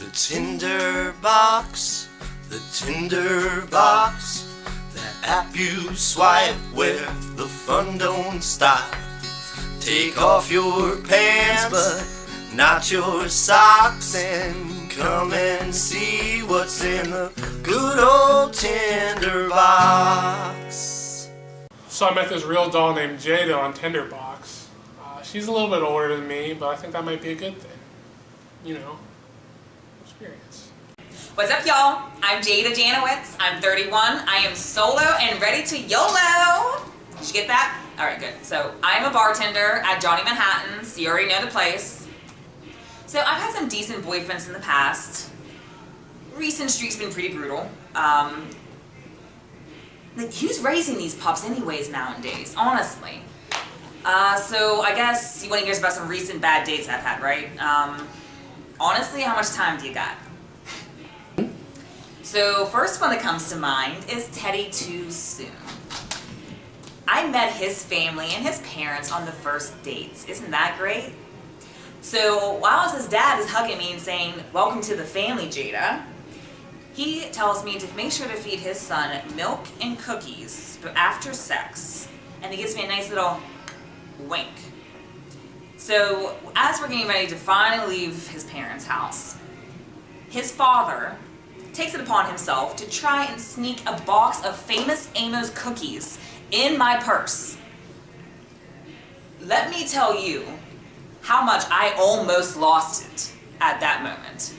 The Tinderbox, the Tinderbox, that app you swipe where the fun don't stop. Take off your pants, but not your socks, and come and see what's in the good old Tinderbox. So I met this real doll named Jada on Tinderbox. She's a little bit older than me, but I think that might be a good thing. You know, experience. What's up, y'all? I'm Jada Janowitz. I'm 31. I am solo and ready to YOLO. Did you get that? All right, good. So I'm a bartender at Johnny Manhattan's. You already know the place. So I've had some decent boyfriends in the past. Recent streak's been pretty brutal. Like, who's raising these pups anyways nowadays, honestly? So I guess you want to hear about some recent bad dates I've had, right? Honestly, how much time do you got? So first one that comes to mind is Teddy Too Soon. I met his family and his parents on the first dates. Isn't that great? So while his dad is hugging me and saying, "Welcome to the family, Jada," he tells me to make sure to feed his son milk and cookies after sex. And he gives me a nice little wink. So as we're getting ready to finally leave his parents' house, his father takes it upon himself to try and sneak a box of Famous Amos cookies in my purse. Let me tell you how much I almost lost it at that moment.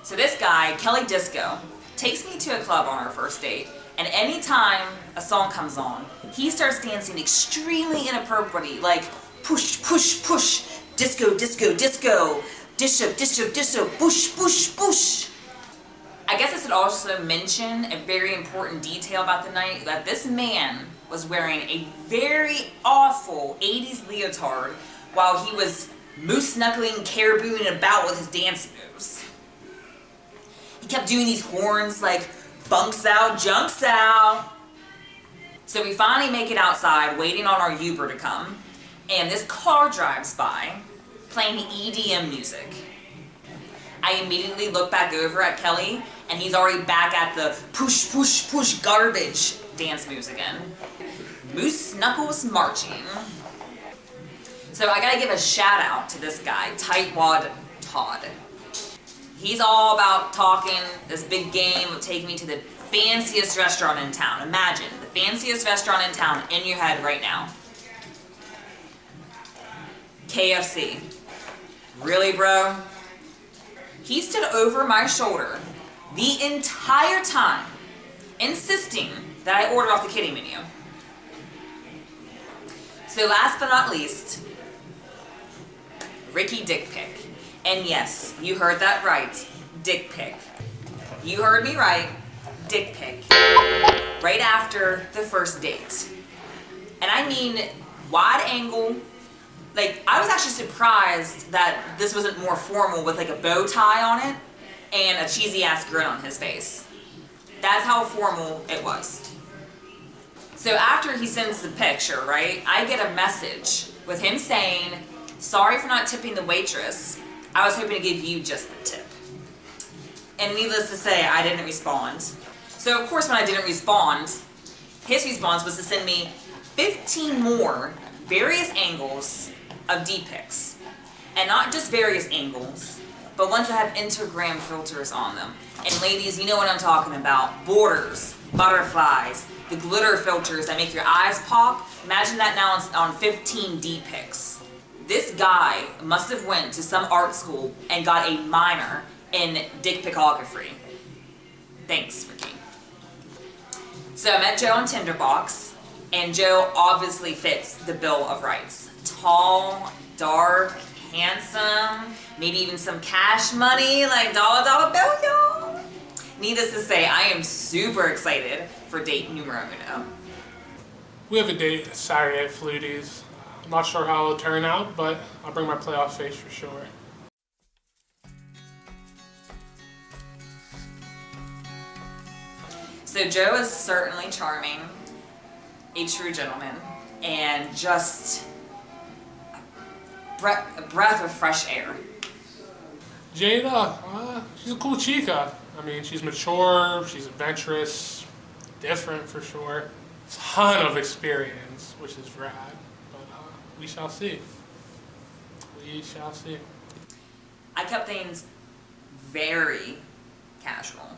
So this guy, Kelly Disco, takes me to a club on our first date, and anytime a song comes on, he starts dancing extremely inappropriately, like push, push, push, disco, disco, disco, dish up, dish up, dish up, bush, bush, bush. I guess I should also mention a very important detail about the night, that this man was wearing a very awful 80s leotard while he was moose knuckling, caribouing about with his dance moves. He kept doing these horns like bunks out, junks out. So we finally make it outside, waiting on our Uber to come, and this car drives by, playing EDM music. I immediately look back over at Kelly, and he's already back at the push, push, push garbage dance moves again. Moose knuckles marching. So I gotta give a shout out to this guy, Tightwad Todd. He's all about talking this big game of taking me to the fanciest restaurant in town. Imagine the fanciest restaurant in town in your head right now. KFC. Really, bro? He stood over my shoulder the entire time, insisting that I order off the kiddie menu. So last but not least, Ricky Dick Pic. And yes, you heard that right, Dick Pic. You heard me right, Dick Pic. Right after the first date. And I mean, wide angle. Like, I was actually surprised that this wasn't more formal with like a bow tie on it and a cheesy ass grin on his face. That's how formal it was. So after he sends the picture, right, I get a message with him saying, "Sorry for not tipping the waitress. I was hoping to give you just the tip." And needless to say, I didn't respond. So of course when I didn't respond, his response was to send me 15 more various angles of D-pics. And not just various angles, but ones that have Instagram filters on them. And ladies, you know what I'm talking about. Borders, butterflies, the glitter filters that make your eyes pop. Imagine that now on 15 D-pics. This guy must have went to some art school and got a minor in dick picography. Thanks, Ricky. So I met Joe on Tinderbox, and Joe obviously fits the bill of rights. Tall, dark, handsome, maybe even some cash money, like dollar bill, y'all. Needless to say, I am super excited for date numero uno. We have a date Saturday at Flutie's. I'm not sure how it'll turn out, but I'll bring my playoff face for sure. So Joe is certainly charming, a true gentleman, and just a breath of fresh air. Jada, she's a cool chica. I mean, she's mature, she's adventurous, different for sure. Ton of experience, which is rad. But we shall see. We shall see. I kept things very casual,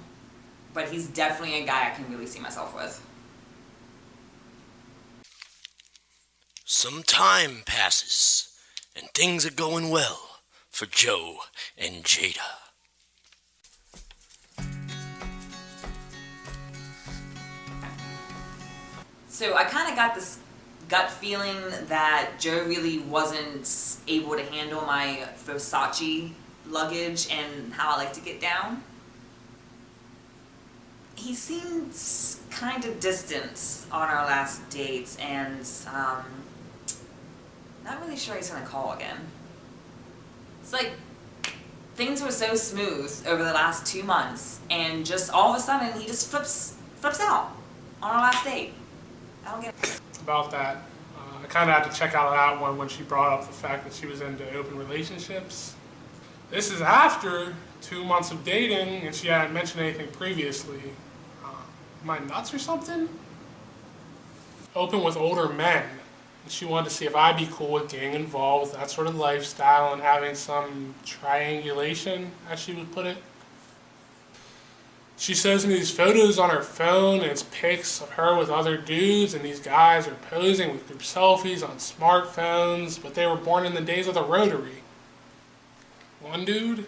but he's definitely a guy I can really see myself with. Some time passes, and things are going well for Joe and Jada. So I kind of got this gut feeling that Joe really wasn't able to handle my Versace luggage and how I like to get down. He seemed kind of distant on our last dates, and not really sure he's gonna call again. It's like things were so smooth over the last 2 months, and just all of a sudden he just flips out on our last date. I don't get it. About that, I kind of had to check out that one when she brought up the fact that she was into open relationships. This is after 2 months of dating, and she hadn't mentioned anything previously. Am I nuts or something? Open with older men. And she wanted to see if I'd be cool with getting involved, that sort of lifestyle, and having some triangulation, as she would put it. She shows me these photos on her phone, and it's pics of her with other dudes, and these guys are posing with group selfies on smartphones, but they were born in the days of the rotary. One dude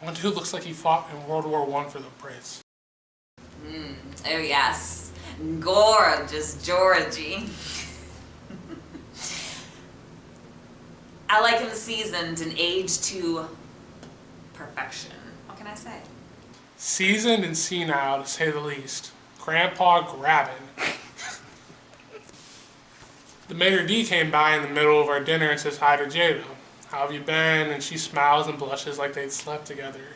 looks like he fought in World War I for the Brits. Oh yes, gorgeous Georgie. I like him seasoned and aged to perfection. What can I say? Seasoned and senile, to say the least. Grandpa grabbing. The maitre d' came by in the middle of our dinner and says hi to Jada. How have you been? And she smiles and blushes like they'd slept together.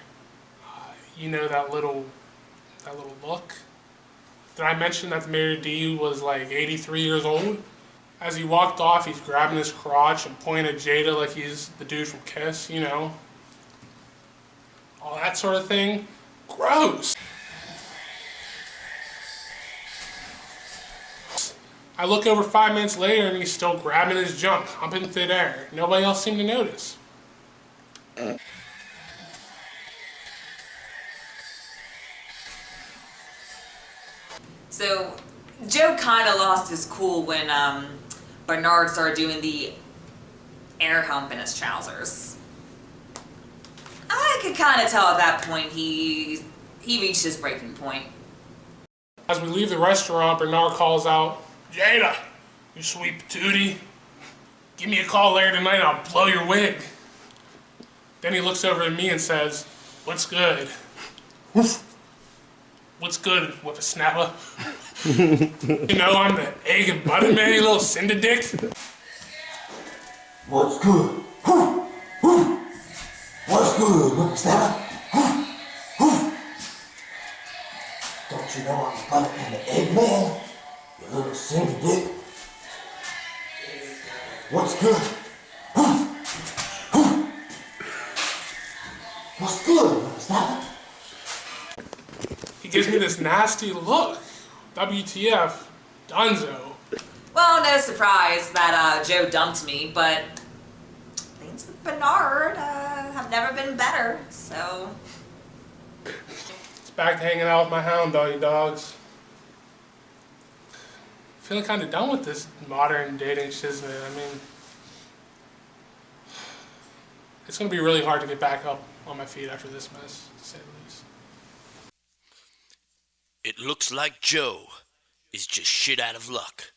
You know that little look? Did I mention that the maitre d' was like 83 years old? As he walked off, he's grabbing his crotch and pointing at Jada like he's the dude from Kiss, you know. All that sort of thing. Gross! I look over 5 minutes later and he's still grabbing his junk, humping thin air. Nobody else seemed to notice. So, Joe kind of lost his cool when Bernard started doing the air hump in his trousers. I could kind of tell at that point he reached his breaking point. As we leave the restaurant, Bernard calls out, "Jada, you sweet patootie. Give me a call later tonight and I'll blow your wig." Then he looks over at me and says, "What's good?" Woof. What's good, whippersnapper? You know, I'm the egg and butter man, you little cinder dick. What's good? What's good, whippersnapper? Don't you know I'm the butter and the egg man? You little cinder dick. What's good? What's good, whippersnapper? He gives me this nasty look. WTF, Dunzo. Well, no surprise that Joe dumped me, but things with Bernard have never been better, so... It's back to hanging out with my hound doggy dogs. Feeling kind of done with this modern dating shiznit. I mean, it's going to be really hard to get back up on my feet after this mess, to say the least. It looks like Joe is just shit out of luck.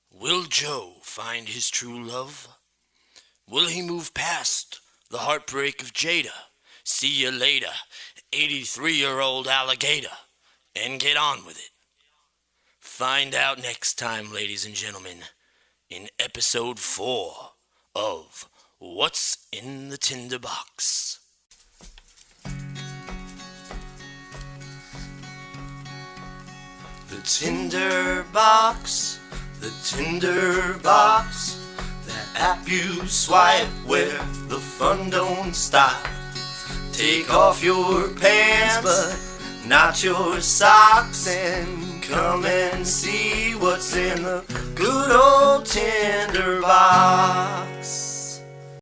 Will Joe find his true love? Will he move past the heartbreak of Jada? See you later, 83-year-old alligator, and get on with it. Find out next time, ladies and gentlemen, in episode 4 of What's in the Tinderbox. The Tinderbox, the Tinderbox, that app you swipe where the fun fun don't stop. Take off your pants, but not your socks, and come and see what's in the good old Tinderbox.